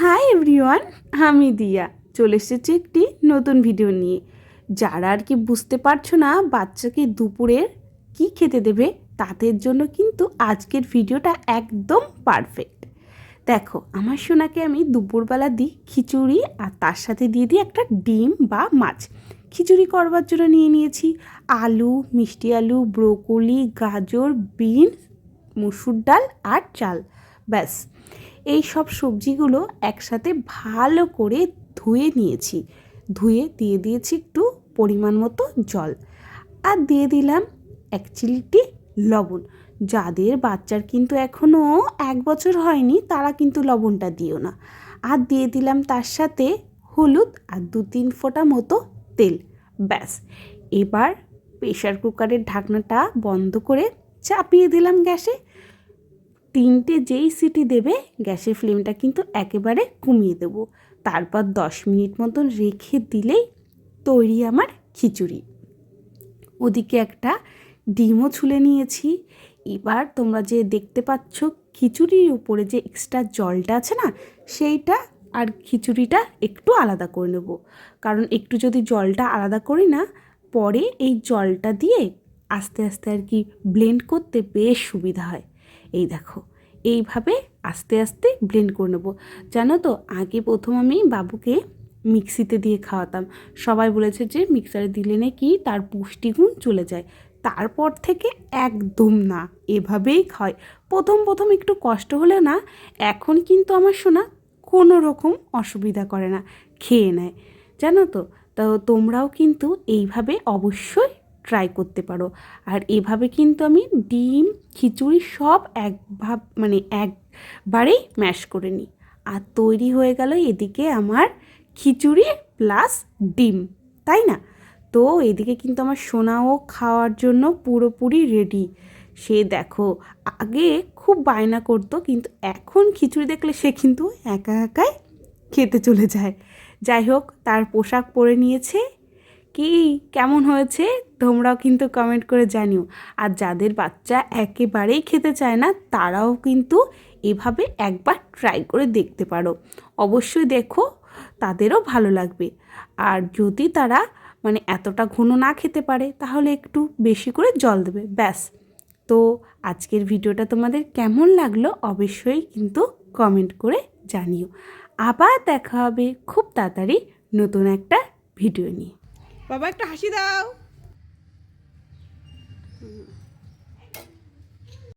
Hi everyone, আমি দিয়া চলে এসেছি একটি নতুন ভিডিও নিয়ে। যারা আর কি বুঝতে পারছো না বাচ্চাকে দুপুরের কি খেতে দেবে, তাদের জন্য কিন্তু আজকের ভিডিওটা একদম পারফেক্ট। দেখো, আমার সোনাকে আমি দুপুরবেলা দিই খিচুড়ি, আর তার সাথে দিয়ে দিই একটা ডিম বা মাছ। খিচুড়ি করবার জন্য নিয়ে নিয়েছি আলু, মিষ্টি আলু, ব্রোকলি, গাজর, বিনস, মুসুর ডাল আর চাল। ব্যাস, এই সব সবজিগুলো একসাথে ভালো করে ধুয়ে নিয়েছি। ধুয়ে দিয়ে দিয়েছি একটু পরিমাণ মতো জল, আর দিয়ে দিলাম 1 চিমটি লবণ। যাদের বাচ্চার কিন্তু এখনও 1 বছর হয়নি তারা কিন্তু লবণটা দিও না। আর দিয়ে দিলাম তার সাথে হলুদ আর 2-3 ফোঁটা মতো তেল। ব্যাস, এবার প্রেশার কুকারের ঢাকনাটা বন্ধ করে চাপিয়ে দিলাম গ্যাসে। 3টে যেই সিটি দেবে গ্যাসের ফ্লেমটা কিন্তু একেবারে কমিয়ে দেবো। তারপর 10 মিনিট মতন রেখে দিলেই তৈরি আমার খিচুড়ি। ওদিকে একটা ডিমও ছুলে নিয়েছি। এবার তোমরা যে দেখতে পাচ্ছ খিচুড়ির উপরে যে এক্সট্রা জলটা আছে না, সেইটা আর খিচুড়িটা একটু আলাদা করে নেব। কারণ একটু যদি জলটা আলাদা করি না, পরে এই জলটা দিয়ে আস্তে আস্তে আর কি ব্লেন্ড করতে বেশ সুবিধা হয়। এই দেখো, এইভাবে আস্তে আস্তে ব্লেন্ড করে নেবো। জানো তো, আগে প্রথম আমি বাবুকে মিক্সিতে দিয়ে খাওয়াতাম। সবাই বলেছে যে মিক্সারে দিলে নাকি তার পুষ্টিগুণ চলে যায়। তারপর থেকে একদম না, এভাবেই খায়। প্রথম প্রথম একটু কষ্ট হলে না, এখন কিন্তু আমার সোনা কোনো রকম অসুবিধা করে না, খেয়ে নেয়। জানো তো, তো তোমরাও কিন্তু এইভাবে অবশ্যই ট্রাই করতে পারো। আর এভাবে কিন্তু আমি ডিম খিচুড়ি সব একবারেই ম্যাশ করে নিই। আর তৈরি হয়ে গেল এদিকে আমার খিচুড়ি প্লাস ডিম, তাই না? তো এদিকে কিন্তু আমার সোনাও খাওয়ার জন্য পুরোপুরি রেডি। সে দেখো, আগে খুব বায়না করতো, কিন্তু এখন খিচুড়ি দেখলে সে কিন্তু একা একাই খেতে চলে যায়। যাই হোক, তার পোশাক পরে নিয়েছে। কি কেমন হয়েছে তোমরাও কিন্তু কমেন্ট করে জানিও। আর যাদের বাচ্চা একেবারেই খেতে চায় না, তারাও কিন্তু এভাবে একবার ট্রাই করে দেখতে পারো। অবশ্যই দেখো, তাদেরও ভালো লাগবে। আর যদি তারা এতটা ঘন না খেতে পারে, তাহলে একটু বেশি করে জল দেবে। ব্যাস। তো আজকের ভিডিওটা তোমাদের কেমন লাগলো অবশ্যই কিন্তু কমেন্ট করে জানিও। আবার দেখা হবে খুব তাড়াতাড়ি নতুন একটা ভিডিও নিয়ে। বাবা একটা হাসি দাও।